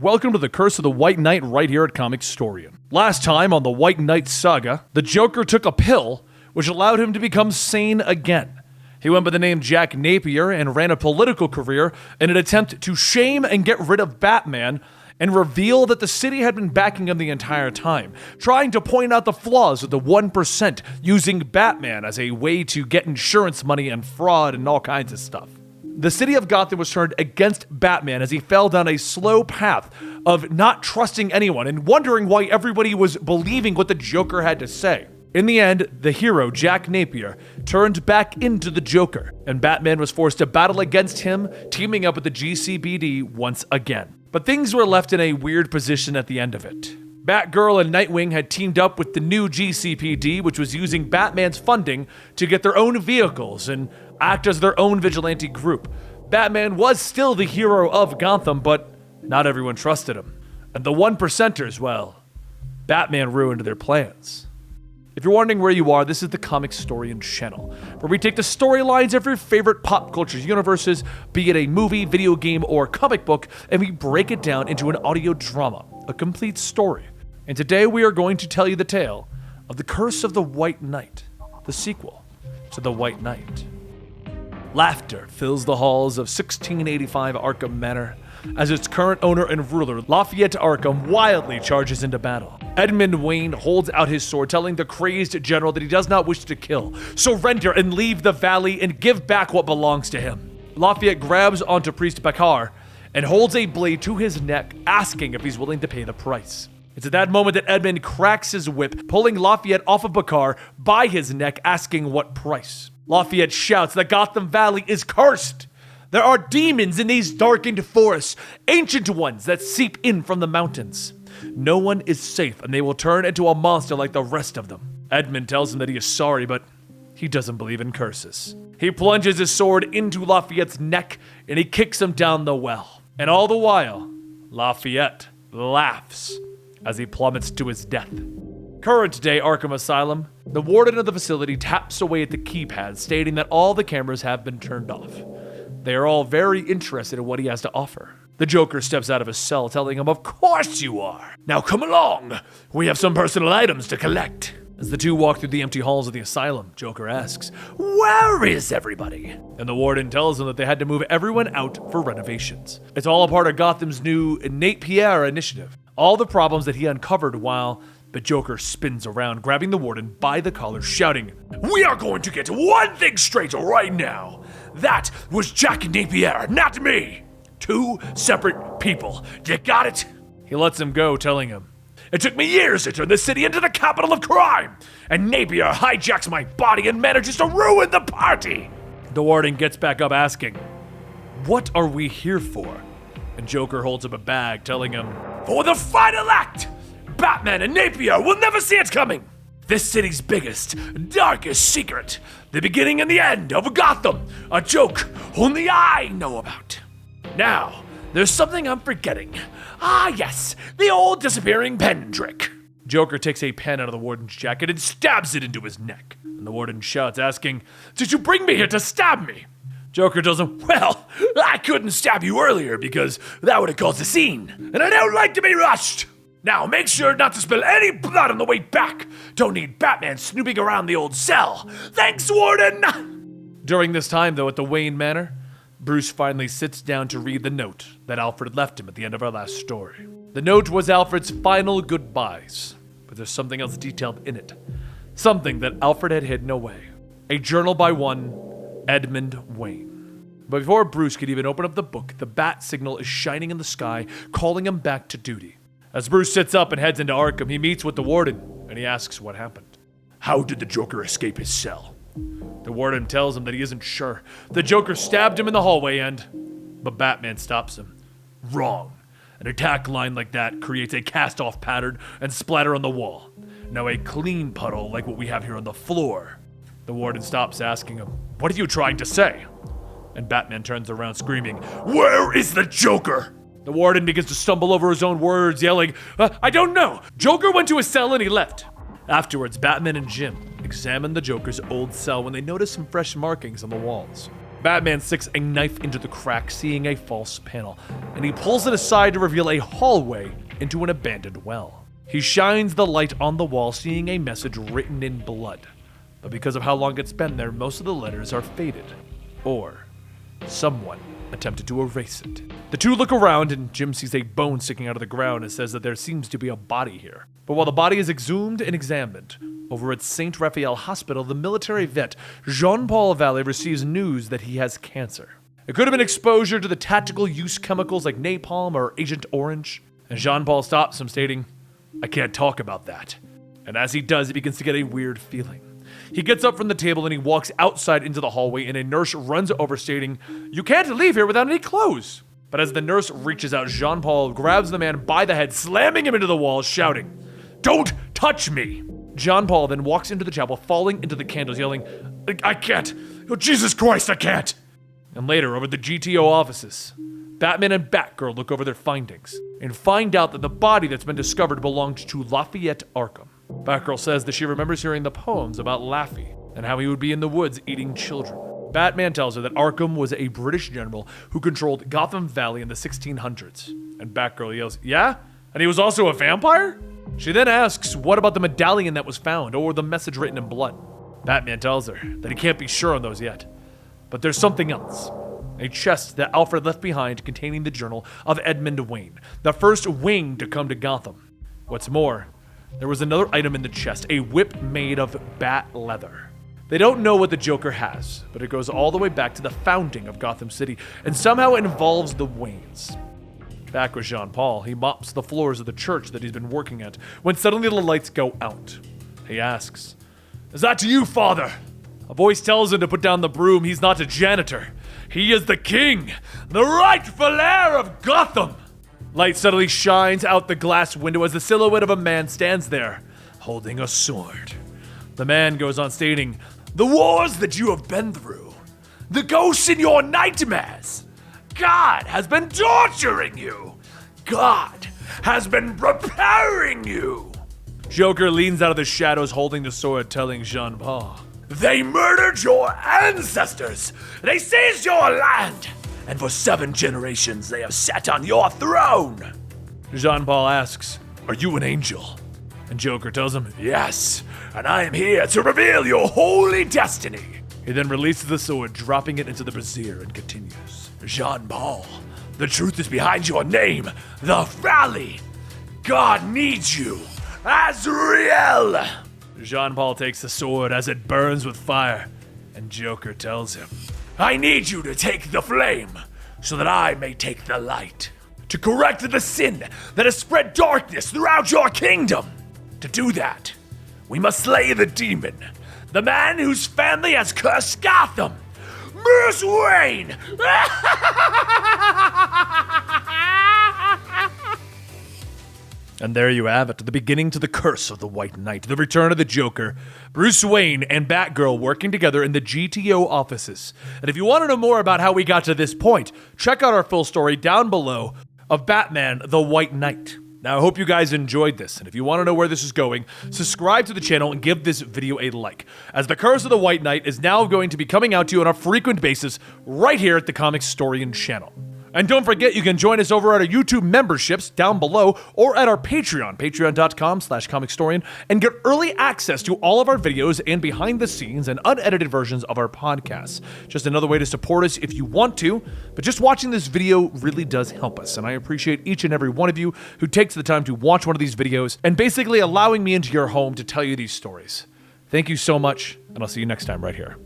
Welcome to the Curse of the White Knight right here at Comicstorian. Last time on the White Knight saga, the Joker took a pill which allowed him to become sane again. He went by the name Jack Napier and ran a political career in an attempt to shame and get rid of Batman and reveal that the city had been backing him the entire time, trying to point out the flaws of the 1% using Batman as a way to get insurance money and fraud and all kinds of stuff. The city of Gotham was turned against Batman as he fell down a slow path of not trusting anyone and wondering why everybody was believing what the Joker had to say. In the end, the hero, Jack Napier, turned back into the Joker, and Batman was forced to battle against him, teaming up with the GCPD once again. But things were left in a weird position at the end of it. Batgirl and Nightwing had teamed up with the new GCPD, which was using Batman's funding to get their own vehicles and act as their own vigilante group. Batman was still the hero of Gotham, but not everyone trusted him. And the 1%ers, well, Batman ruined their plans. If you're wondering where you are, this is the Comicstorian channel, where we take the storylines of your favorite pop culture universes, be it a movie, video game, or comic book, and we break it down into an audio drama, a complete story. And today we are going to tell you the tale of The Curse of the White Knight, the sequel to The White Knight. Laughter fills the halls of 1685 Arkham Manor as its current owner and ruler, Lafayette Arkham, wildly charges into battle. Edmund Wayne holds out his sword, telling the crazed general that he does not wish to kill. Surrender and leave the valley and give back what belongs to him. Lafayette grabs onto Priest Bakar and holds a blade to his neck, asking if he's willing to pay the price. It's at that moment that Edmund cracks his whip, pulling Lafayette off of Bakar by his neck, asking what price. Lafayette shouts that Gotham Valley is cursed. There are demons in these darkened forests, ancient ones that seep in from the mountains. No one is safe, and they will turn into a monster like the rest of them. Edmund tells him that he is sorry, but he doesn't believe in curses. He plunges his sword into Lafayette's neck, and he kicks him down the well. And all the while, Lafayette laughs as he plummets to his death. Current day Arkham Asylum, the warden of the facility taps away at the keypad, stating that all the cameras have been turned off. They are all very interested in what he has to offer. The Joker steps out of his cell, telling him, "Of course you are. Now come along. We have some personal items to collect." As the two walk through the empty halls of the asylum, Joker asks, "Where is everybody?" And the warden tells him that they had to move everyone out for renovations. It's all a part of Gotham's new Napier initiative. All the problems that he uncovered while the Joker spins around, grabbing the warden by the collar, shouting, "We are going to get one thing straight right now. That was Jack Napier, not me. Two separate people. You got it?" He lets him go, telling him, "It took me years to turn this city into the capital of crime, and Napier hijacks my body and manages to ruin the party." The warden gets back up asking, "What are we here for?" And Joker holds up a bag, telling him, "For the final act! Batman and Napier will never see it coming. This city's biggest, darkest secret. The beginning and the end of Gotham. A joke only I know about. Now, there's something I'm forgetting. Ah, yes, the old disappearing pen trick." Joker takes a pen out of the warden's jacket and stabs it into his neck. And the warden shouts, asking, "Did you bring me here to stab me?" Joker tells him, "Well, I couldn't stab you earlier because that would have caused a scene. And I don't like to be rushed. Now, make sure not to spill any blood on the way back. Don't need Batman snooping around the old cell. Thanks, Warden!" During this time, though, at the Wayne Manor, Bruce finally sits down to read the note that Alfred left him at the end of our last story. The note was Alfred's final goodbyes, but there's something else detailed in it. Something that Alfred had hidden away. A journal by one Edmund Wayne. But before Bruce could even open up the book, the bat signal is shining in the sky, calling him back to duty. As Bruce sits up and heads into Arkham, he meets with the warden, and he asks what happened. "How did the Joker escape his cell?" The warden tells him that he isn't sure. The Joker stabbed him in the hallway but Batman stops him. "Wrong. An attack line like that creates a cast-off pattern and splatter on the wall. Now a clean puddle like what we have here on the floor." The warden stops, asking him, "What are you trying to say?" And Batman turns around screaming, "Where is the Joker?" The warden begins to stumble over his own words, yelling, "I don't know. Joker went to his cell and he left." Afterwards, Batman and Jim examine the Joker's old cell when they notice some fresh markings on the walls. Batman sticks a knife into the crack, seeing a false panel, and he pulls it aside to reveal a hallway into an abandoned well. He shines the light on the wall, seeing a message written in blood. But because of how long it's been there, most of the letters are faded. Or someone attempted to erase it. The two look around, and Jim sees a bone sticking out of the ground and says that there seems to be a body here. But while the body is exhumed and examined, over at St. Raphael Hospital, the military vet Jean-Paul Vallée receives news that he has cancer. It could have been exposure to the tactical use chemicals like napalm or Agent Orange. And Jean-Paul stops him, stating, "I can't talk about that." And as he does, he begins to get a weird feeling. He gets up from the table and he walks outside into the hallway, and a nurse runs over, stating, "You can't leave here without any clothes." But as the nurse reaches out, Jean-Paul grabs the man by the head, slamming him into the wall, shouting, "Don't touch me!" Jean-Paul then walks into the chapel, falling into the candles, yelling, "I can't! Oh, Jesus Christ, I can't!" And later, over at the GTO offices, Batman and Batgirl look over their findings and find out that the body that's been discovered belonged to Lafayette Arkham. Batgirl says that she remembers hearing the poems about Laffy and how he would be in the woods eating children. Batman tells her that Arkham was a British general who controlled Gotham Valley in the 1600s. And Batgirl yells, "Yeah? And he was also a vampire?" She then asks, what about the medallion that was found, or the message written in blood? Batman tells her that he can't be sure on those yet. But there's something else. A chest that Alfred left behind containing the journal of Edmund Wayne, the first wing to come to Gotham. What's more, there was another item in the chest, a whip made of bat leather. They don't know what the Joker has, but it goes all the way back to the founding of Gotham City, and somehow it involves the Waynes. Back with Jean-Paul, he mops the floors of the church that he's been working at, when suddenly the lights go out. He asks, "Is that to you, Father?" A voice tells him to put down the broom. He's not a janitor. He is the king, the rightful heir of Gotham. Light suddenly shines out the glass window as the silhouette of a man stands there, holding a sword. The man goes on stating, "The wars that you have been through, the ghosts in your nightmares, God has been torturing you. God has been preparing you." Joker leans out of the shadows holding the sword, telling Jean-Paul, "They murdered your ancestors. They seized your land. And for 7 generations they have sat on your throne." Jean-Paul asks, "Are you an angel?" And Joker tells him, "Yes, and I am here to reveal your holy destiny." He then releases the sword, dropping it into the brazier, and continues, "Jean-Paul, the truth is behind your name, the Valley. God needs you, Azrael." Jean-Paul takes the sword as it burns with fire, and Joker tells him, "I need you to take the flame so that I may take the light, to correct the sin that has spread darkness throughout your kingdom. To do that, we must slay the demon, the man whose family has cursed Gotham, Bruce Wayne." And there you have it, the beginning to the curse of the White Knight, the return of the Joker, Bruce Wayne and Batgirl working together in the GTO offices. And if you want to know more about how we got to this point, check out our full story down below of Batman, the White Knight. Now, I hope you guys enjoyed this, and if you want to know where this is going, subscribe to the channel and give this video a like, as The Curse of the White Knight is now going to be coming out to you on a frequent basis right here at the Comicstorian channel. And don't forget, you can join us over at our YouTube memberships down below or at our Patreon, patreon.com/Comicstorian, and get early access to all of our videos and behind the scenes and unedited versions of our podcasts. Just another way to support us if you want to, but just watching this video really does help us, and I appreciate each and every one of you who takes the time to watch one of these videos and basically allowing me into your home to tell you these stories. Thank you so much, and I'll see you next time right here.